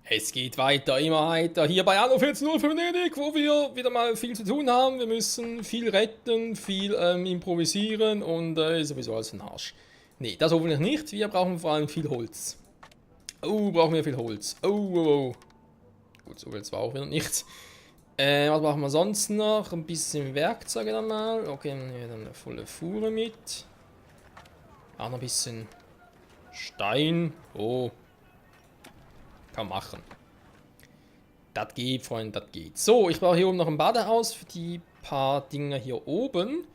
Es geht weiter, immer weiter. Hier bei Anno 14.0 für Venedig, wo wir wieder mal viel zu tun haben. Wir müssen viel retten, viel improvisieren und sowieso alles für den Arsch. Nee, das hoffentlich nicht. Wir brauchen vor allem viel Holz. Oh, brauchen wir viel Holz. Oh, oh, oh. Gut, so viel zwar auch wieder nicht. Was machen wir sonst noch? Ein bisschen Werkzeuge dann mal. Okay, dann nehmen wir dann eine volle Fuhre mit. Auch noch ein bisschen Stein. Oh. Kann machen. Das geht, Freunde, das geht. So, ich brauche hier oben noch ein Badehaus für die paar Dinger hier oben.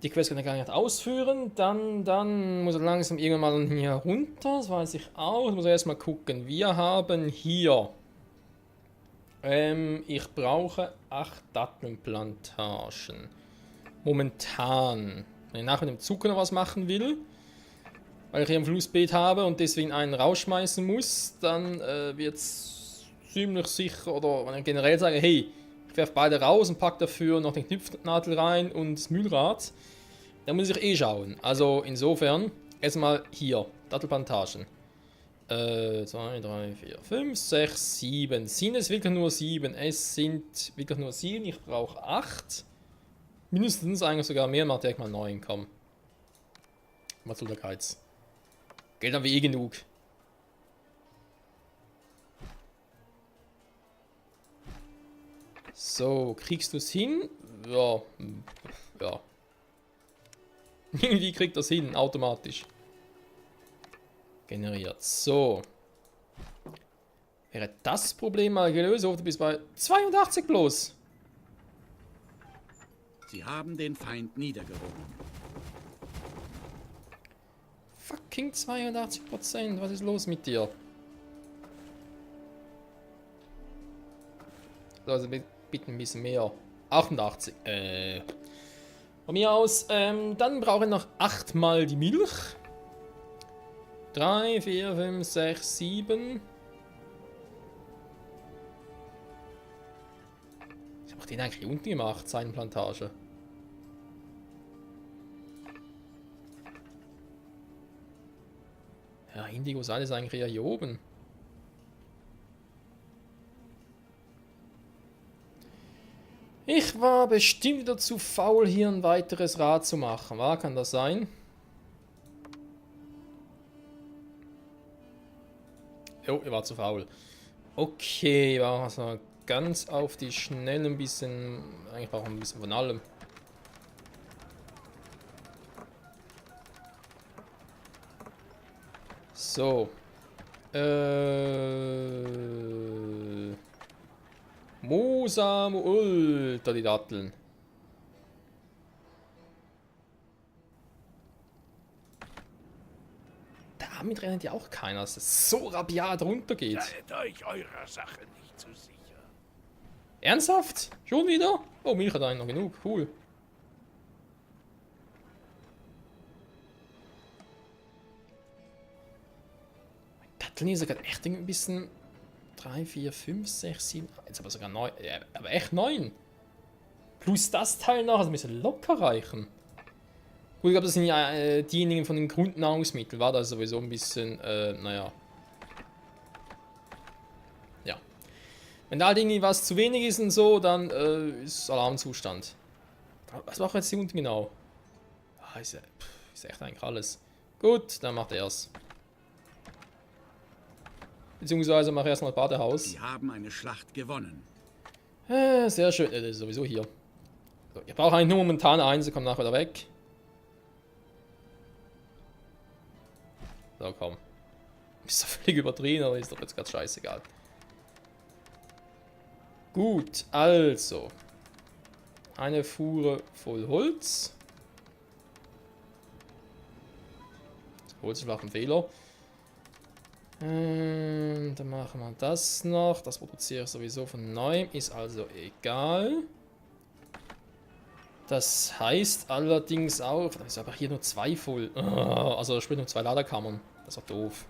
Die Quest kann ich gar nicht ausführen. Dann muss er langsam irgendwann mal hier runter. Das weiß ich auch. Ich muss erstmal gucken. Wir haben hier. Ich brauche 8 Dattelnplantagen. Momentan. Wenn ich nachher mit dem Zucker noch was machen will, weil ich hier ein Flussbeet habe und deswegen einen rausschmeißen muss, dann wird es ziemlich sicher, oder wenn ich generell sage, hey, ich werfe beide raus und packe dafür noch den Knüpfnadel rein und das Mühlrad, dann muss ich eh schauen. Also insofern, erstmal hier, Dattelplantagen. 2, 3, 4, 5, 6, 7. Sind es wirklich nur 7? Es sind wirklich nur 7. Ich brauche 8. Mindestens eigentlich sogar mehr, macht direkt mal 9. Komm. Mal zu der Geiz. Geld haben wir eh genug. So, kriegst du es hin? Ja. Ja. Irgendwie kriegt das hin, automatisch. Generiert. So. Wäre das Problem mal gelöst? Du bist bei 82 bloß. Sie haben den Feind niedergerungen. Fucking 82%. Was ist los mit dir? Also bitte ein bisschen mehr. 88. Von mir aus. Dann brauche ich noch 8 mal die Milch. 3, 4, 5, 6, 7. Ich habe den eigentlich unten gemacht, seine Plantage. Ja, Indigo Seil ist eigentlich eher hier oben. Ich war bestimmt wieder zu faul, hier ein weiteres Rad zu machen. War, kann das sein? Jo, ich war zu faul. Okay, war also ganz auf die Schnelle ein bisschen. Eigentlich brauchen wir ein bisschen von allem. So. Musam Ulter, die Datteln. Damit rennt ja auch keiner, dass es so rabiat runtergeht. Seid euch eurer Sache nicht zu sicher. Ernsthaft? Schon wieder? Oh, Milch hat einen noch genug. Cool. Datteln ist sogar echt ein bisschen. 3, 4, 5, 6, 7. Jetzt aber sogar 9. Aber echt 9. Plus das Teil noch. Das müsste locker reichen. Gut, ich glaube, das sind ja diejenigen von den Grundnahrungsmitteln. War das sowieso ein bisschen. Naja. Ja. Wenn da halt irgendwie was zu wenig ist und so, dann ist Alarmzustand. Was macht jetzt hier unten genau? Ah, ist echt eigentlich alles. Gut, dann macht er es. Beziehungsweise mache ich erstmal ein Badehaus. Sie haben eine Schlacht gewonnen. Sehr schön. Das ist sowieso hier. So, ich brauche eigentlich nur momentan eins, kommt nachher wieder weg. So, komm. Ist doch völlig übertrieben, aber ist doch jetzt ganz scheißegal. Gut, also. Eine Fuhre voll Holz. Holz ist vielleicht ein Fehler. Dann machen wir das noch. Das produziere ich sowieso von neuem. Ist also egal. Das heißt allerdings auch. Da ist aber hier nur 2 voll. Also sprich nur 2 Laderkammern. Das ist doch doof.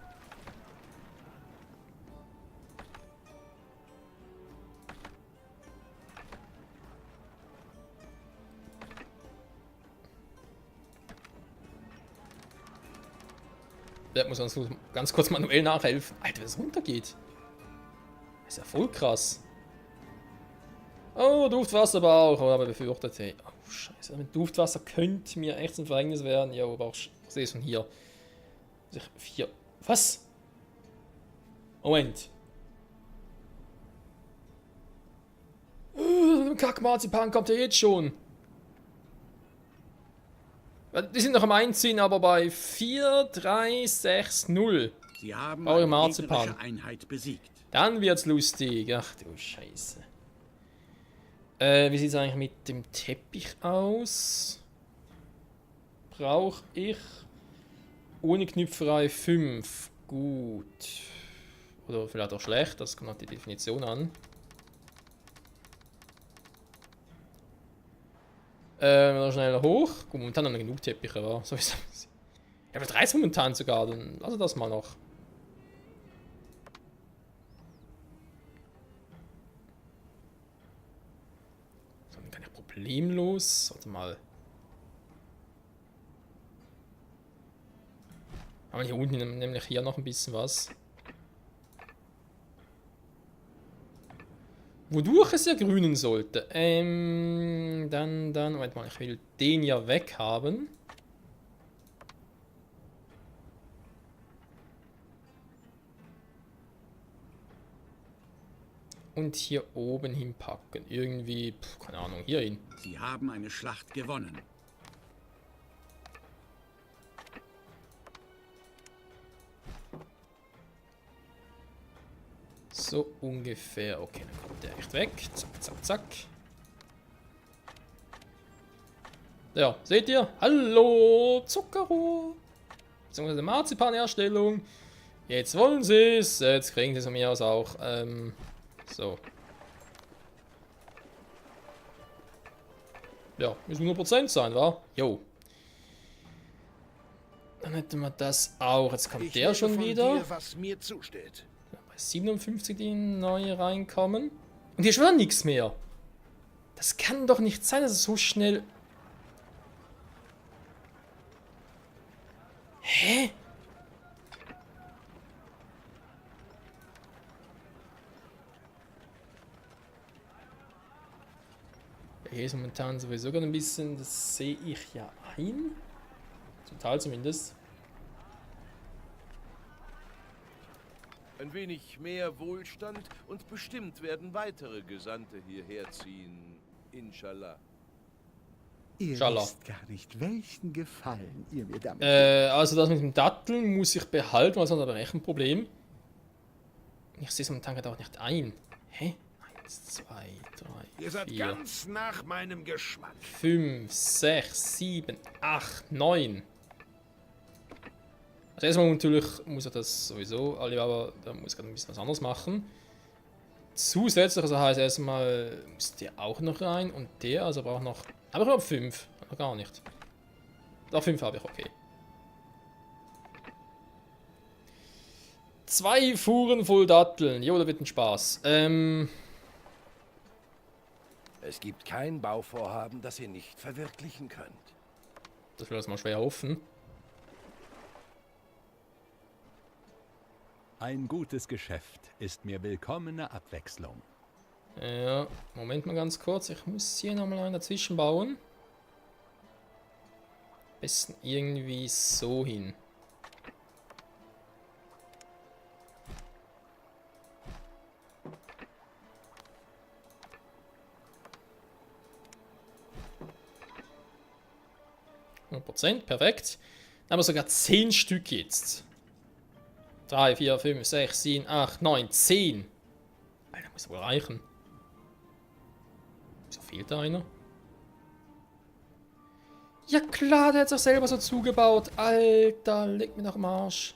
Der muss uns ganz kurz manuell nachhelfen. Alter, wenn es runtergeht. ist ja voll krass. Oh, Duftwasserbauch. Oh, aber befürchtet, hey. Oh, scheiße. Mit Duftwasser könnte mir echt ein Verhängnis werden. Ja, aber auch sehe es von hier. Vier. Was? Moment. Kack-Marzipan kommt ja jetzt schon. Die sind noch am Einziehen, aber bei 4, 3, 6, 0. Sie haben Eure eine Marzipan. gegnerische Einheit besiegt. Dann wird's lustig. Ach du Scheiße. Wie sieht es eigentlich mit dem Teppich aus? Brauche ich ohne Knüpferei 5. Gut. Oder vielleicht auch schlecht, das kommt auf die Definition an. Schneller hoch. Gut, momentan haben wir genug Teppiche, aber so ist es. Ja, aber 30 momentan sogar, dann lass das mal noch. So, dann kann ich problemlos. Warte mal. Haben wir hier unten nämlich hier noch ein bisschen was. Wodurch es ja grünen sollte. Moment mal, ich will den ja weghaben. Und hier oben hinpacken. Irgendwie, keine Ahnung, hier hin. Sie haben eine Schlacht gewonnen. So ungefähr. Okay, dann kommt der echt weg. Zack, zack, zack. Ja, seht ihr? Hallo, Zuckerrohr. Beziehungsweise Marzipanherstellung. Jetzt wollen sie es. Jetzt kriegen sie es von mir aus auch. So. Ja, müssen 100% sein, wa? Jo. Dann hätten wir das auch. Jetzt kommt der schon wieder. Dir, was mir zusteht. Bei 57 die neue reinkommen. Und hier ist schon nichts mehr. Das kann doch nicht sein, dass es so schnell... Hä? Hier ist momentan sowieso gerade ein bisschen, das sehe ich ja ein. Zum Teil zumindest. Ein wenig mehr Wohlstand und bestimmt werden weitere Gesandte hierher ziehen. Inshallah. Ihr Schala. wisst gar nicht, welchen Gefallen ihr mir damit Also das mit dem Datteln muss ich behalten, weil sonst habe ich echt ein Problem. Ich sehe es momentan gerade auch nicht ein. Hä? 1, 2, 3, Ihr seid 4, ganz nach meinem Geschmack. 5, 6, 7, 8, 9. Also erstmal natürlich muss er das sowieso, Alibaba, da muss gerade ein bisschen was anderes machen. Zusätzlich, also heißt erstmal, muss der auch noch rein und der, also braucht noch, aber ich glaube 5, aber gar nicht. Doch 5 habe ich, okay. 2 Fuhren voll Datteln, jo, da wird ein Spaß. Es gibt kein Bauvorhaben, das ihr nicht verwirklichen könnt. Das will das mal schwer hoffen. Ein gutes Geschäft ist mir willkommene Abwechslung. Ja, Moment mal ganz kurz. Ich muss hier nochmal einen dazwischen bauen. Am besten irgendwie so hin. %, perfekt. Dann haben wir sogar 10 Stück jetzt. 3, 4, 5, 6, 7, 8, 9, 10. Alter, muss wohl reichen. Wieso fehlt da einer? Ja klar, der hat sich selber so zugebaut. Alter, leg mir doch am Arsch.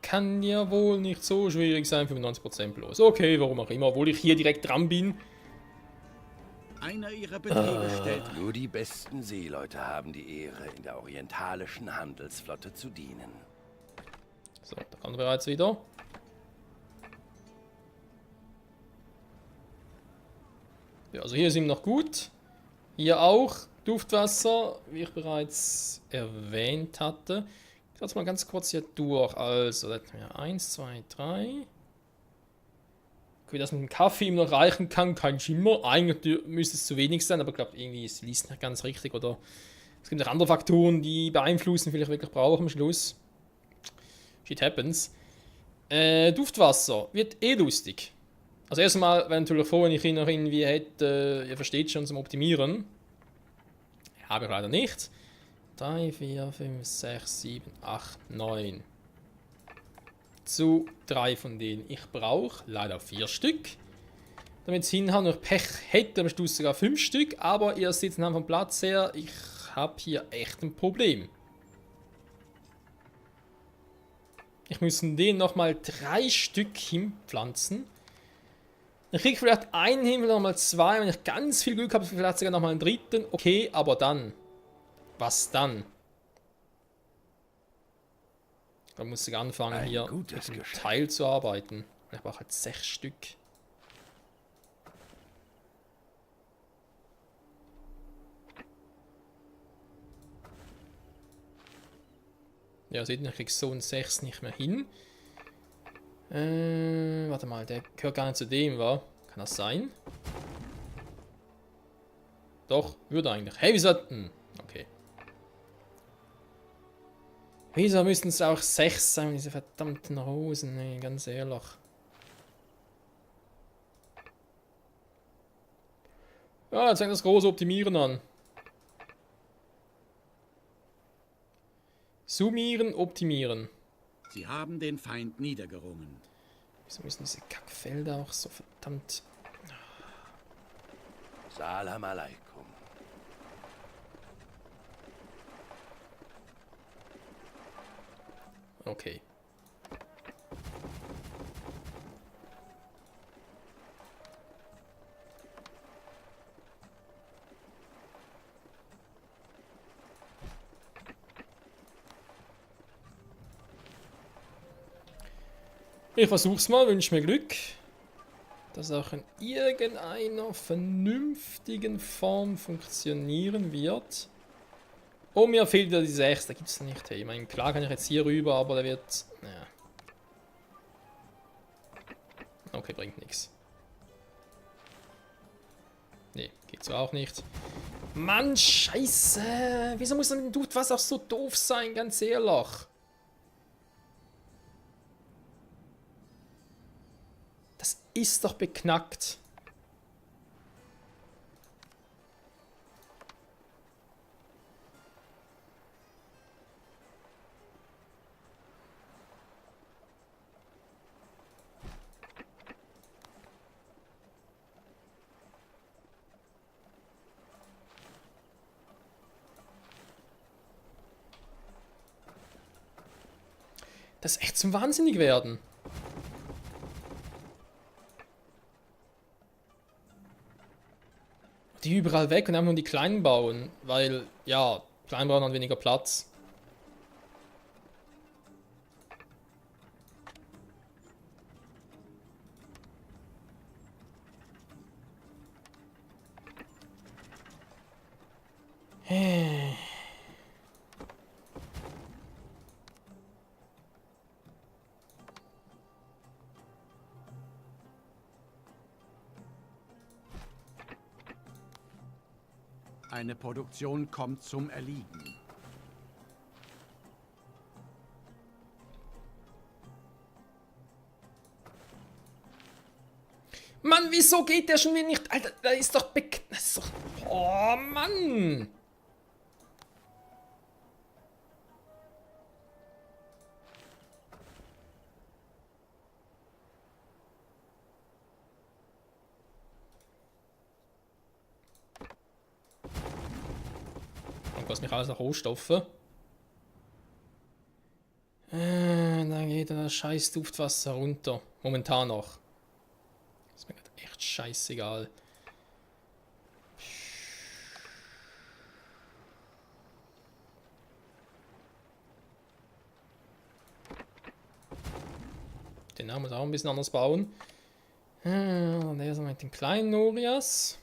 Kann ja wohl nicht so schwierig sein, 95% bloß. Okay, warum auch immer, obwohl ich hier direkt dran bin. Einer ihrer Betriebe stellt Nur die besten Seeleute haben die Ehre, in der orientalischen Handelsflotte zu dienen. So, da kommt er bereits wieder. Ja, also hier ist ihm noch gut. Hier auch Duftwasser, wie ich bereits erwähnt hatte. Ich gehe jetzt mal ganz kurz hier durch. Also, 1, 2, 3. Okay, dass man den Kaffee immer noch reichen kann, kein Schimmer. Eigentlich müsste es zu wenig sein, aber ich glaube, irgendwie es liest nicht ganz richtig. Oder es gibt auch andere Faktoren, die beeinflussen, vielleicht wirklich brauche am Schluss. Shit happens. Duftwasser wird eh lustig. Also erstmal wäre natürlich froh, wenn ich ihn noch irgendwie hätte, ihr versteht schon, zum Optimieren. Habe ich leider nicht. 3, 4, 5, 6, 7, 8, 9. Zu 3 von denen ich brauche. Leider 4 Stück. Damit es hinhauen, noch Pech hätte, am Schluss sogar 5 Stück. Aber ihr seht es vom Platz her, ich habe hier echt ein Problem. Ich muss den nochmal 3 Stück hinpflanzen. Dann kriege ich vielleicht einen hin, vielleicht nochmal 2. Wenn ich ganz viel Glück habe, vielleicht sogar nochmal einen dritten. Okay, aber dann. Was dann? Da muss ich anfangen, Ein hier gutes mit dem Geschäft. Teil zu arbeiten. Ich brauche halt 6 Stück. Ja, seht ihr, ich krieg so ein 6 nicht mehr hin. Warte mal, der gehört gar nicht zu dem, wa? Kann das sein? Doch, würde eigentlich. Hey, wieso? Okay. Wieso müssen es auch 6 sein, diese verdammten Rosen? Nee, ganz ehrlich. Ja, jetzt fängt das große Optimieren an. Summieren, optimieren. Sie haben den Feind niedergerungen. Wieso müssen diese Kackfelder auch so verdammt... Salam alaikum. Okay. Ich versuch's mal, wünsche mir Glück, dass auch in irgendeiner vernünftigen Form funktionieren wird. Oh, mir fehlt ja die 6, da gibt's nicht. Hey, ich meine, klar kann ich jetzt hier rüber, aber der wird... Naja. Okay, bringt nichts. Nee, geht so auch nicht. Mann, scheiße! Wieso muss denn was auch so doof sein, ganz ehrlich? Das ist doch beknackt. Das ist echt zum Wahnsinnig werden. Die überall weg und einfach nur die kleinen bauen, weil, ja, klein bauen hat weniger Platz. Eine Produktion kommt zum Erliegen. Mann, wieso geht der schon wieder nicht? Alter, da ist doch das ist doch... Oh, Mann! Kostet mich alles nach Rohstoffe. Dann geht das scheiß Duftwasser runter. Momentan noch. Ist mir grad echt scheißegal. Den Namen muss auch ein bisschen anders bauen. Und der ist mit den kleinen Norias.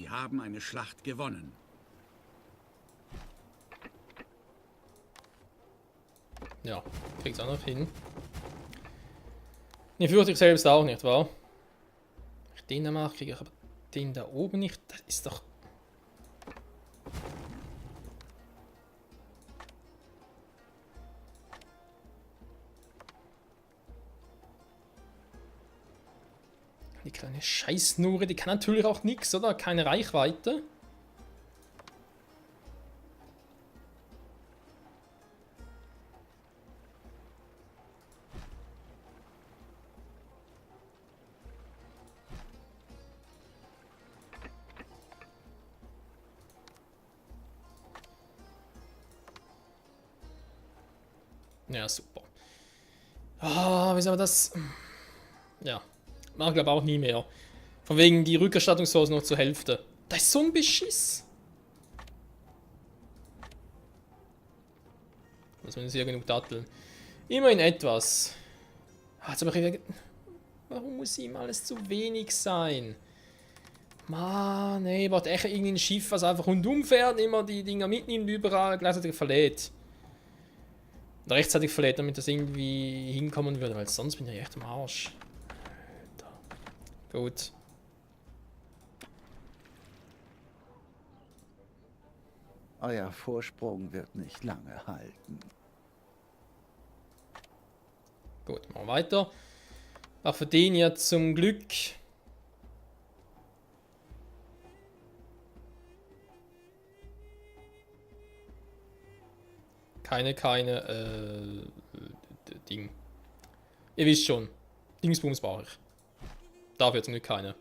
Sie haben eine Schlacht gewonnen. Ja, kriegt's auch noch hin. Ich fürchte ich selbst auch nicht, wahr? Wenn ich den da mache, kriege ich aber den da oben nicht. Das ist doch... Die kleine Scheißnure, die kann natürlich auch nichts, oder? Keine Reichweite. Ja, super. Ah, wie soll man das... Ja, mach ich glaube auch nie mehr. Von wegen die Rückerstattungsphase noch zur Hälfte. Das ist so ein Beschiss. Das müssen sehr genug datteln. Immerhin etwas. Ah, jetzt aber warum muss ihm alles zu wenig sein? Mann, ey, braucht echt irgendwie ein Schiff, was einfach rundum fährt, immer die Dinger mitnimmt, überall gleichzeitig verlädt. Rechtzeitig verlädt, damit das irgendwie hinkommen würde, weil sonst bin ich echt am Arsch. Alter. Gut. Euer Vorsprung wird nicht lange halten. Gut, machen wir weiter. Auch für den ja zum Glück. Keine, Ding. Ihr wisst schon. Dingsbums brauche ich. Dafür zum Glück keine.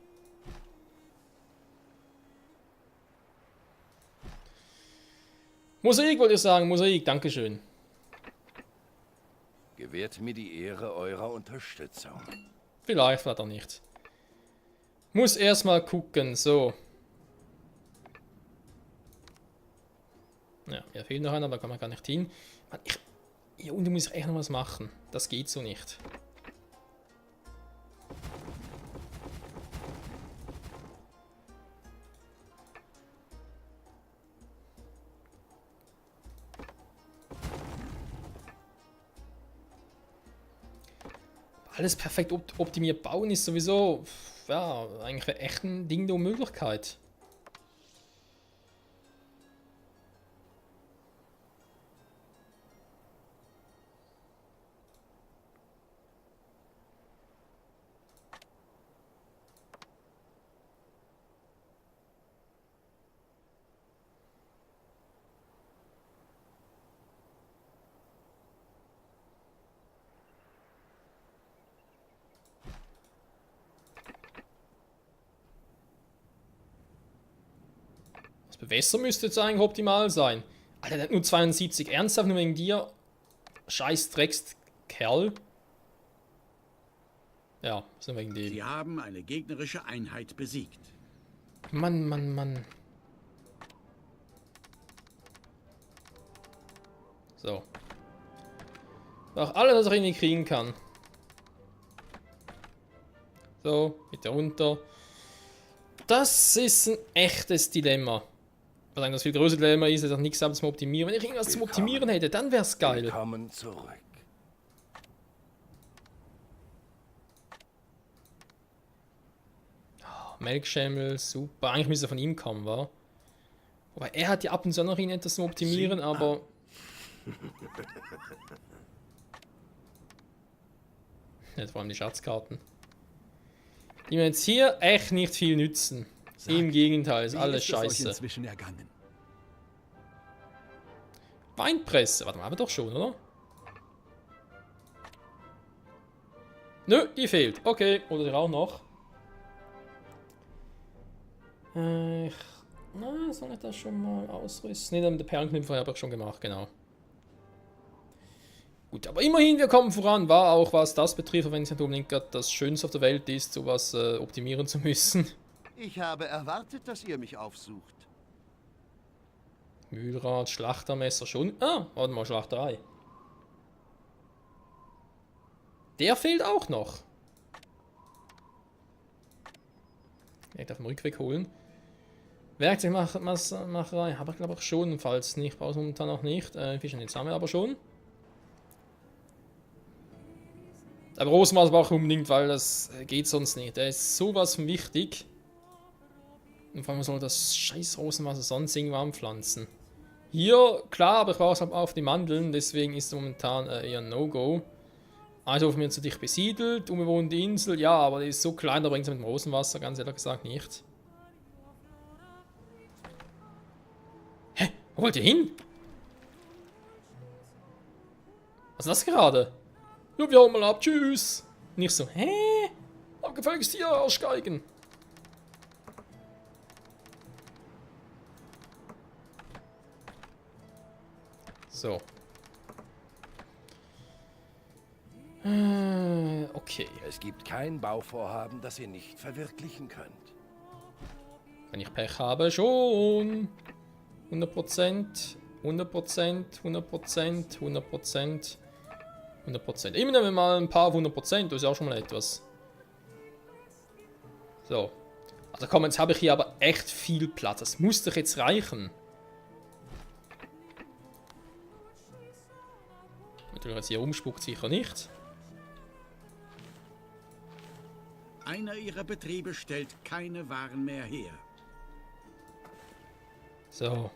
Mosaik wollte ich sagen, Mosaik, dankeschön. Gewährt mir die Ehre eurer Unterstützung. Vielleicht auch nicht. Muss erstmal gucken, so. Ja, mir fehlt noch einer, da kann man gar nicht hin. Mann, hier unten muss ich echt noch was machen. Das geht so nicht. Alles perfekt optimiert bauen ist sowieso, ja, eigentlich echt ein Ding der Unmöglichkeit. Das Bewässer müsste jetzt eigentlich optimal sein. Alter, der hat nur 72. Ernsthaft, nur wegen dir? Scheiß Dreckskerl. Ja, ist nur wegen dem. Sie haben eine gegnerische Einheit besiegt. Mann, Mann, Mann. So. Auch alles, was ich irgendwie kriegen kann. So, bitte runter. Das ist ein echtes Dilemma. Was eigentlich das viel größere Dilemma ist, dass ich nichts habe zum Optimieren. Wenn ich irgendwas zum Optimieren hätte, dann wäre es geil. Willkommen zurück. Melkschemmel, super. Eigentlich müsste er von ihm kommen, wa? Wobei er hat ja ab und zu noch etwas zum Optimieren, aber... Nicht vor allem die Schatzkarten. Die mir jetzt hier echt nicht viel nützen. Im Gegenteil, ist alles scheiße. Inzwischen ergangen. Weinpresse, warte mal, haben wir doch schon, oder? Nö, die fehlt. Okay, oder der auch noch. Soll ich das schon mal ausrüsten? Ne, den Perlenknüpfer habe ich schon gemacht, genau. Gut, aber immerhin, wir kommen voran. War auch, was das betrifft, wenn es nicht unbedingt gerade das Schönste auf der Welt ist, sowas optimieren zu müssen. Ich habe erwartet, dass ihr mich aufsucht. Mühlrad, Schlachtermesser schon. Ah, warte mal, Schlachterei. Der fehlt auch noch. Ich darf den Rückweg holen. Werkzeugmacherei habe ich glaube ich schon, falls nicht, brauche ich momentan noch nicht. Fischen jetzt haben wir aber schon. Aber Rosenwasser brauche ich unbedingt, weil das geht sonst nicht. Der ist sowas von wichtig. Und vor allem soll das scheiß Rosenwasser sonst irgendwo anpflanzen. Hier, klar, aber ich brauche es halt auf die Mandeln, deswegen ist es momentan eher ein No-Go. Also von mir zu dicht besiedelt, unbewohnte Insel, ja, aber die ist so klein, da bringt es mit dem Rosenwasser ganz ehrlich gesagt nicht. Hä? Wo wollt ihr hin? Was ist das gerade? Ja, wir hauen mal ab, tschüss. Nicht so, hä? Abgefälligst hier, Arschgeigen. So. Okay. Es gibt kein Bauvorhaben, das ihr nicht verwirklichen könnt. Wenn ich Pech habe, schon. 100%, 100%, 100%, 100%, 100%. Immer nehmen wir mal ein paar 100%, das ist ja auch schon mal etwas. So. Also komm, jetzt habe ich hier aber echt viel Platz. Das muss doch jetzt reichen. Natürlich jetzt hier umspuckt sicher nicht. Einer ihrer Betriebe stellt keine Waren mehr her. So.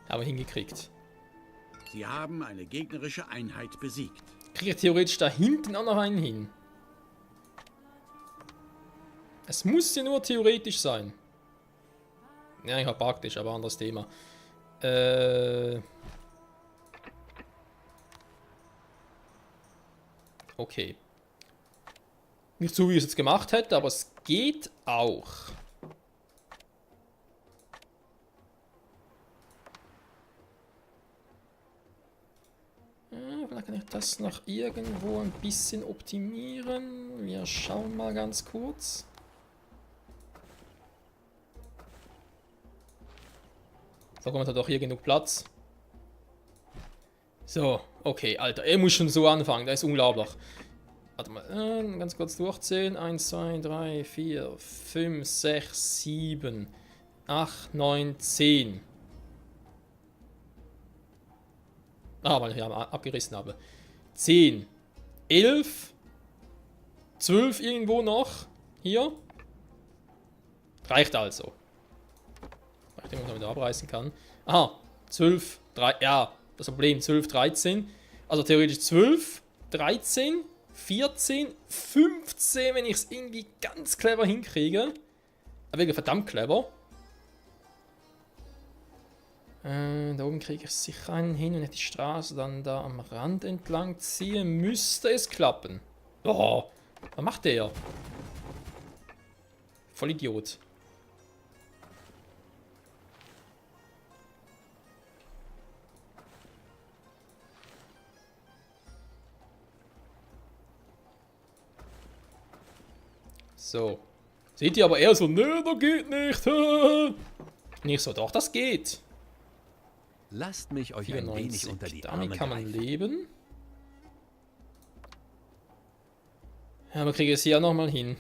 Haben wir hingekriegt. Sie haben eine gegnerische Einheit besiegt. Kriege ich theoretisch da hinten auch noch einen hin. Es muss ja nur theoretisch sein. Ja, ich habe praktisch, aber anderes Thema. Okay. Nicht so, wie ich es jetzt gemacht hätte, aber es geht auch. Vielleicht kann ich das noch irgendwo ein bisschen optimieren. Wir schauen mal ganz kurz. So, kommt da doch hier genug Platz. So, okay, Alter, er muss schon so anfangen, das ist unglaublich. Warte mal, ganz kurz durchzählen. 1, 2, 3, 4, 5, 6, 7, 8, 9, 10. Ah, weil ich ja abgerissen habe. 10, 11, 12 irgendwo noch. Hier. Reicht also. Reicht, wenn man damit abreißen kann. Aha, 12, 3, ja, das Problem, 12, 13. Also theoretisch 12, 13, 14, 15, wenn ich es irgendwie ganz clever hinkriege. Aber wirklich verdammt clever. Da oben kriege ich sicher einen hin, wenn ich die Straße dann da am Rand entlang ziehe, müsste es klappen. Oh, was macht der? Voll Idiot. So. Seht ihr aber eher so, nö, das geht nicht. Nicht so, doch, das geht. Lasst mich euch ein wenig 94. unter die Damit Arme kann man greifen. leben. Ja, aber kriege ich es hier nochmal hin.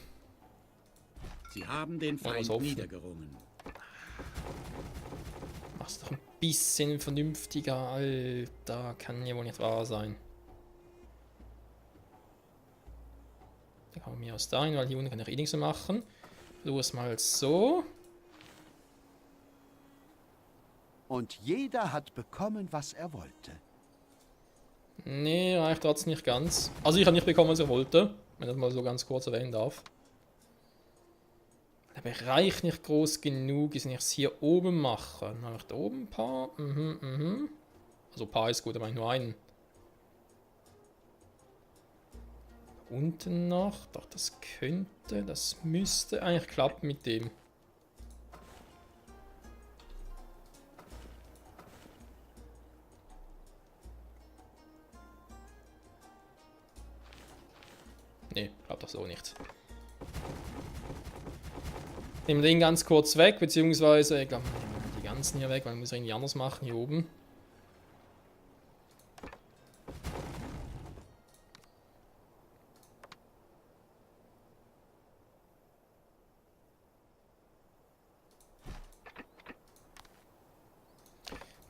Sie haben den Wollen wir's Feind hoffen? niedergerungen. Mach's doch ein bisschen vernünftiger, Alter. Kann ja wohl nicht wahr sein. Da kann man mir aus dahin, weil hier unten kann ich eh nichts mehr machen. Du es mal so. Und jeder hat bekommen, was er wollte. Nee, reicht trotzdem nicht ganz. Also ich habe nicht bekommen, was ich wollte. Wenn ich das mal so ganz kurz erwähnen darf. Der Bereich nicht groß genug ist, wenn ich es hier oben mache. Dann mache ich da oben ein paar. Also ein paar ist gut, aber ich nur einen. Unten noch. Doch, das müsste eigentlich klappen mit dem. Nee, klappt doch so nicht. Nehmen den ganz kurz weg, beziehungsweise, ich glaube, die ganzen hier weg, weil man muss irgendwie anders machen hier oben.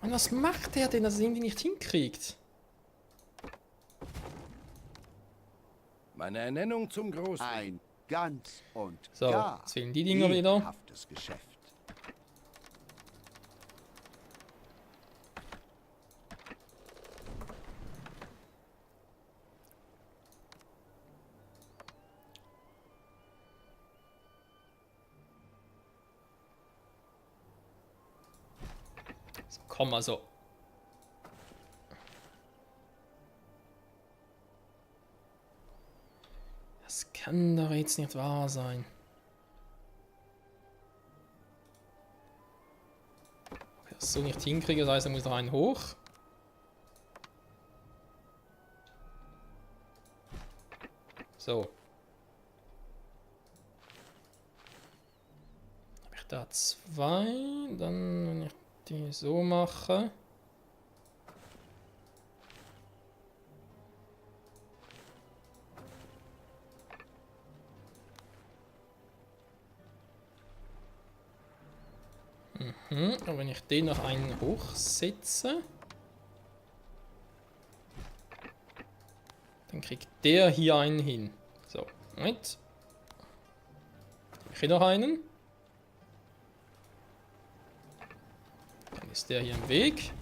Und was macht der denn, dass er irgendwie nicht hinkriegt? Meine Ernennung zum Großrichter. Ein ganz und So, gar jetzt fehlen die Dinger wieder. lebhaftes Geschäft. So, komm, also. Das kann doch jetzt nicht wahr sein. Wenn ich das so nicht hinkriege, das heißt, er muss noch einen hoch. So. Habe ich da 2, dann, wenn ich die so mache. Und wenn ich den noch einen hochsetze, dann kriegt der hier einen hin. So, Moment. Ich hier noch einen. Dann ist der hier im Weg.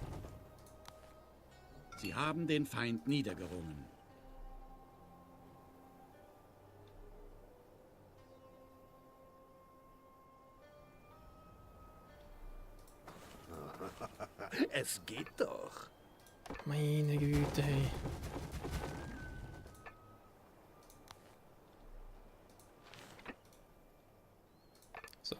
Sie haben den Feind niedergerungen. Es geht doch. Meine Güte, hey. So.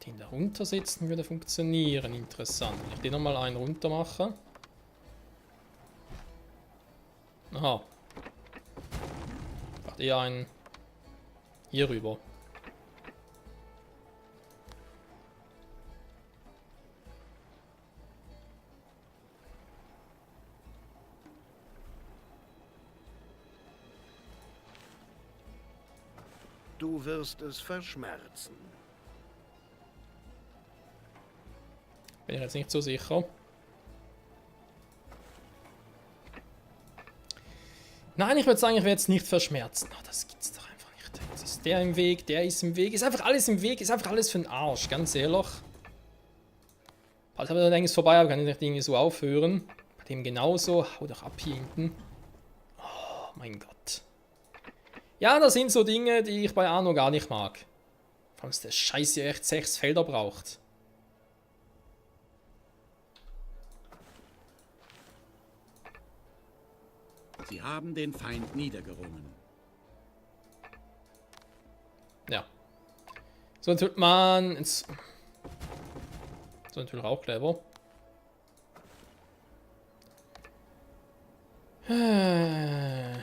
Den da runtersetzen würde funktionieren. Interessant. Wenn ich den nochmal einen runter mache. Aha. Macht eher einen hier rüber. Du wirst es verschmerzen. Bin ich jetzt nicht so sicher. Nein, ich würde sagen, ich werde es nicht verschmerzen. Oh, das gibt's doch einfach nicht. Jetzt ist der im Weg, der ist im Weg. Ist einfach alles im Weg, ist einfach alles für den Arsch, ganz ehrlich. Bald habe ich dann vorbei, aber kann ich nicht irgendwie so aufhören. Bei dem genauso. Hau doch ab hier hinten. Oh mein Gott. Ja, das sind so Dinge, die ich bei Arno gar nicht mag. Vor allem, dass der Scheiß hier echt 6 Felder braucht. Sie haben den Feind niedergerungen. Ja. So tut man. So natürlich auch clever. Der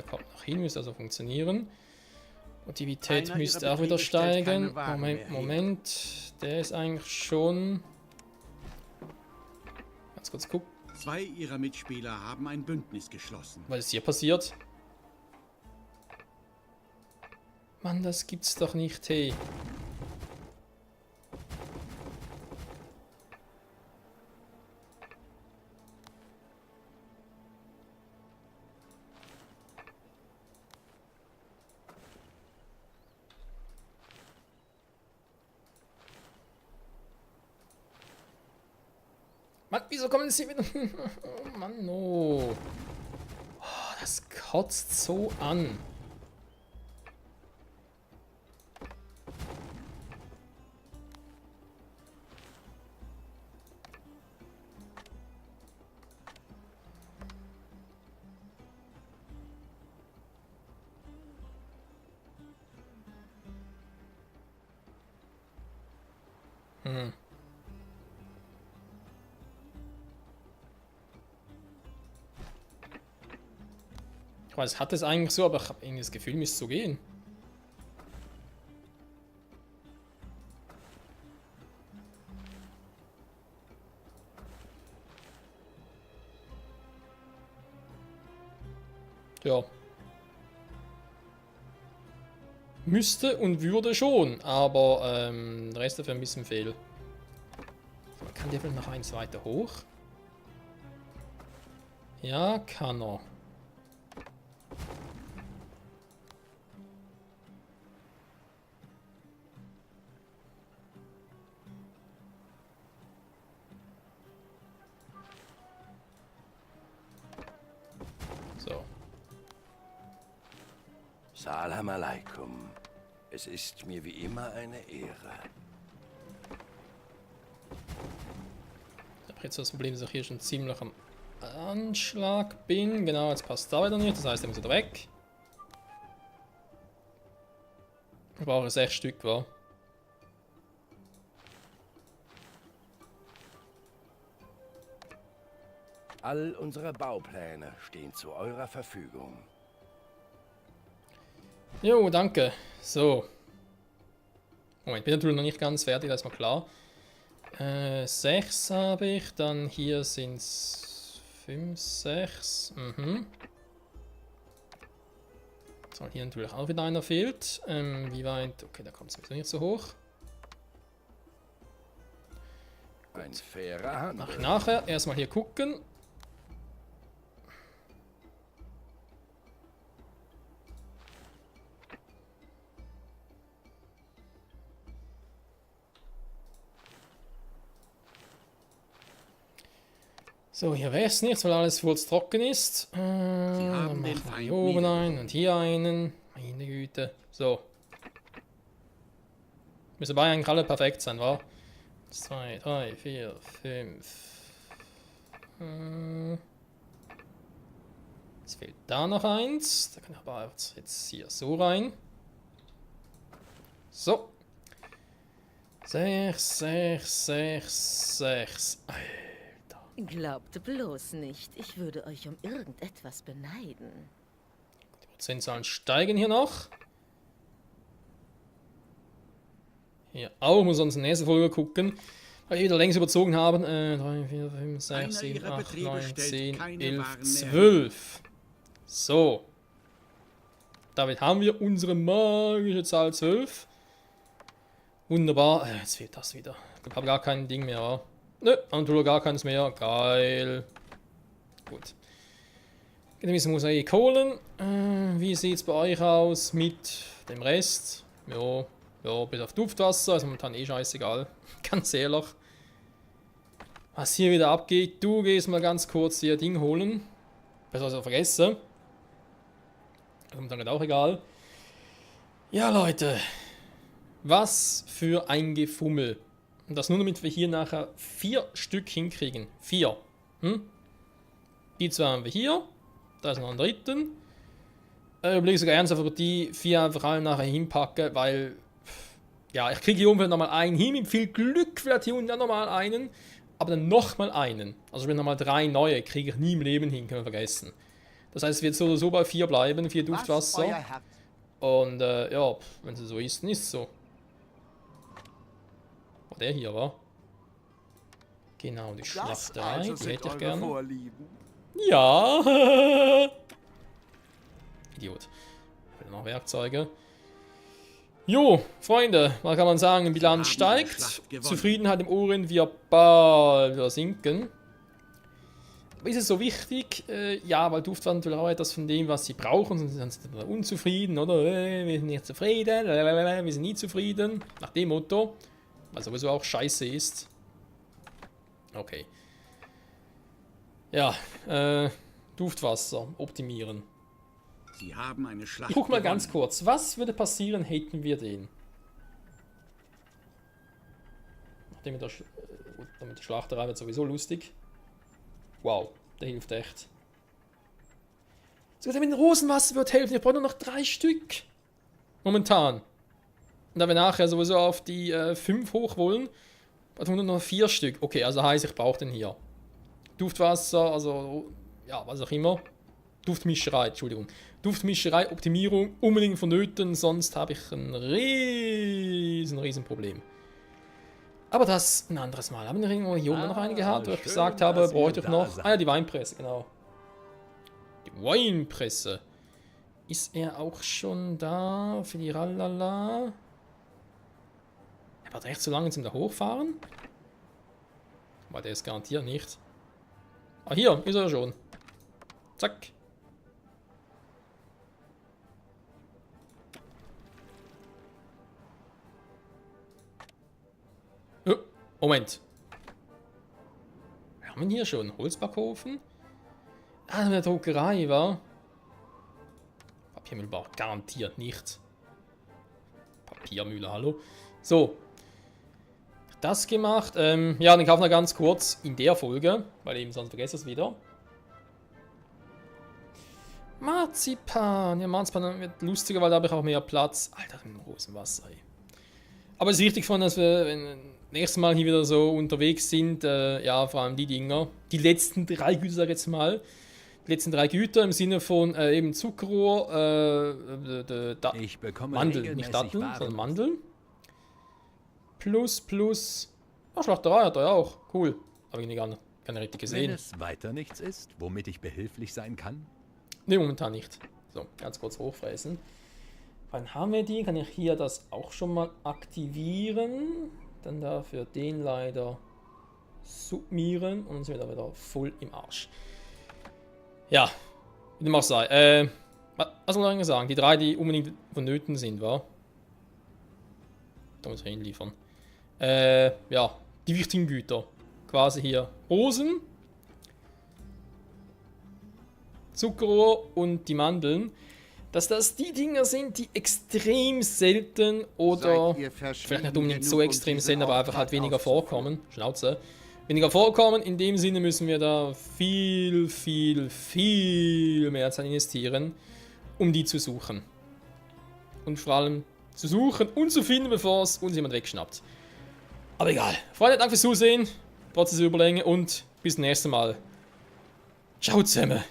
kommt noch hin, müsste also funktionieren. Motivität Einer müsste ihrer auch wieder Betriebe stellt keine steigen. Waren Moment, mehr her. Moment. Der ist eigentlich schon. Ganz kurz gucken, 2 ihrer Mitspieler haben ein Bündnis geschlossen. was ist hier passiert. Mann, das gibt's doch nicht, hey. Mann, wieso kommen sie wieder? Oh Mann, no. Oh, das kotzt so an. Ich weiß, hat es eigentlich so, aber ich habe irgendwie das Gefühl, müsste so gehen. Ja. Müsste und würde schon, aber der Rest dafür ein bisschen fehl. Kann der vielleicht noch eins weiter hoch? Ja, kann er. So. Salam alaikum. Es ist mir wie immer eine Ehre. Ich habe jetzt das Problem, dass ich hier schon ziemlich am Anschlag bin. Genau, jetzt passt da wieder nicht. Das heißt, er muss wieder weg. Ich brauche 6 Stück, wa? All unsere Baupläne stehen zu eurer Verfügung. Jo, danke. So. Moment, ich bin natürlich noch nicht ganz fertig, das ist mal klar. 6 habe ich, dann hier sind es 5, 6. So, hier natürlich auch wieder einer fehlt. Wie weit? Okay, da kommt es nicht so hoch. Ein fairer Handel. Nachher erstmal hier gucken. So, hier wäre es nichts, weil alles kurz trocken ist. Dann den machen wir Feind hier oben niedergebracht. einen und hier einen. Meine Güte. So. Müssen beide eigentlich alle perfekt sein, wa? 2, 3, 4, 5. Jetzt fehlt da noch eins. Da kann ich aber jetzt hier so rein. So. 6, 6, 6, 6. Glaubt bloß nicht, ich würde euch um irgendetwas beneiden. Die Prozentzahlen steigen hier noch. Hier auch, muss uns in der nächsten Folge gucken. Weil wir wieder längst überzogen haben. 3, 4, 5, 6, Einer 7, ihrer 8, Betriebe 9, stellt 10, keine 11, Waren mehr 12. So. Damit haben wir unsere magische Zahl 12. Wunderbar. Jetzt fehlt das wieder. Ich habe gar kein Ding mehr. Wa? Nö, natürlich gar keins mehr. Geil. Gut. Ein bisschen Mosaik holen. Wie sieht es bei euch aus mit dem Rest? Ja, ja, bis auf Duftwasser. Ist momentan eh scheißegal. Ganz ehrlich. Was hier wieder abgeht. Du gehst mal ganz kurz hier Ding holen. Besser als vergessen. Das ist dann auch egal. Ja, Leute. Was für ein Gefummel. Und das nur damit wir hier nachher 4 Stück hinkriegen. 4. Die 2 haben wir hier. Da ist noch ein dritten. Ich überlege sogar ernsthaft, ob ich die 4 einfach alle nachher hinpacke, weil ja, ich kriege hier oben nochmal einen hin. Mit viel Glück vielleicht hier unten dann nochmal einen. Aber dann nochmal einen. Also wenn nochmal 3 neue kriege ich nie im Leben hin, können wir vergessen. Das heißt, es wird so oder so bei 4 bleiben, 4 Was Duftwasser. euer Herz Und ja, wenn es so ist, dann ist es so. Oh, der hier war. Genau, die das Schlachterei, also die sind hätte ich eure gerne. Vorlieben. Ja. Idiot. Ich will noch Werkzeuge. Jo, Freunde, was kann man sagen? Die Bilanz haben die steigt. Schlacht gewonnen. Zufriedenheit im Orient wird bald wieder sinken. Aber ist es so wichtig? Ja, weil Duftwasser natürlich auch etwas von dem, was sie brauchen, sonst sind sie dann unzufrieden, oder? Wir sind nicht zufrieden, wir sind nie zufrieden. Nach dem Motto. Was sowieso auch scheiße ist. Okay. Ja, Duftwasser optimieren. Sie haben eine Schlacht Ich guck mal gewonnen. ganz kurz. Was würde passieren, hätten wir den? Nachdem mit der, gut, mit der Schlachterei wird sowieso lustig. Wow, der hilft echt. Sogar mit dem Rosenwasser wird helfen. Ich brauche nur noch 3 Stück. Momentan. Und da wir nachher sowieso auf die 5 hoch wollen, brauchen wir nur noch 4 Stück. Okay, also heißt, ich brauche den hier. Duftwasser, also ja, was auch immer. Duftmischerei, Entschuldigung. Duftmischerei, Optimierung, unbedingt vonnöten, sonst habe ich ein riesen Problem. Aber das ein anderes Mal. Haben wir irgendwo hier oben noch eine gehabt, wo ich schön, gesagt habe, dass ihr bräuchte ich da noch. seid. Ah ja, die Weinpresse, genau. Die Weinpresse. ist er auch schon da für die Rallala? Er wird echt so lange zum da hochfahren? Weil der ist garantiert nicht. Ah, hier ist er schon. Zack. Oh, Moment. Wir haben ihn hier schon. Holzbackofen. Ah, eine Druckerei, war. Papiermühle war garantiert nicht. Papiermühle, hallo. So. Das gemacht. Ja, den kaufen wir ganz kurz in der Folge, weil eben sonst vergesse ich es wieder. Marzipan. Ja, Marzipan wird lustiger, weil da habe ich auch mehr Platz. Alter, im Rosenwasser, ey. Aber es ist wichtig von, dass wir, wenn wir nächstes Mal hier wieder so unterwegs sind, ja, vor allem die Dinger. Die letzten 3 Güter, sag ich jetzt mal. Die letzten 3 Güter im Sinne von eben Zuckerrohr, Ich bekomme Mandeln, nicht regelmäßig Datteln, Waren. sondern Mandeln. Plus. Ah, Schlachterei hat er ja auch. Cool. Habe ich gar nicht richtig Wenn gesehen. es weiter nichts ist, womit ich behilflich sein kann, Ne, momentan nicht. So, ganz kurz hochfräsen. Dann haben wir die. Kann ich hier das auch schon mal aktivieren. Dann dafür den leider submieren. Und dann sind wir da wieder voll im Arsch. Ja, wie dem auch sei. Was soll ich sagen? Die 3, die unbedingt vonnöten sind, wa? Da muss ich hinliefern. Ja, die wichtigen Güter. Quasi hier Rosen, Zuckerrohr und die Mandeln. Dass das die Dinger sind, die extrem selten oder Seid ihr verschwiegen vielleicht nicht unbedingt genug, so um extrem diesen sind, aber einfach halt Auftrag weniger auszuführen? vorkommen. Schnauze. Weniger vorkommen. In dem Sinne müssen wir da viel mehr Zeit investieren, um die zu suchen. Und vor allem zu suchen und zu finden, bevor es uns jemand wegschnappt. Aber egal. Freunde, danke fürs Zusehen. Trotz dieser Überlänge und bis zum nächsten Mal. Ciao zusammen.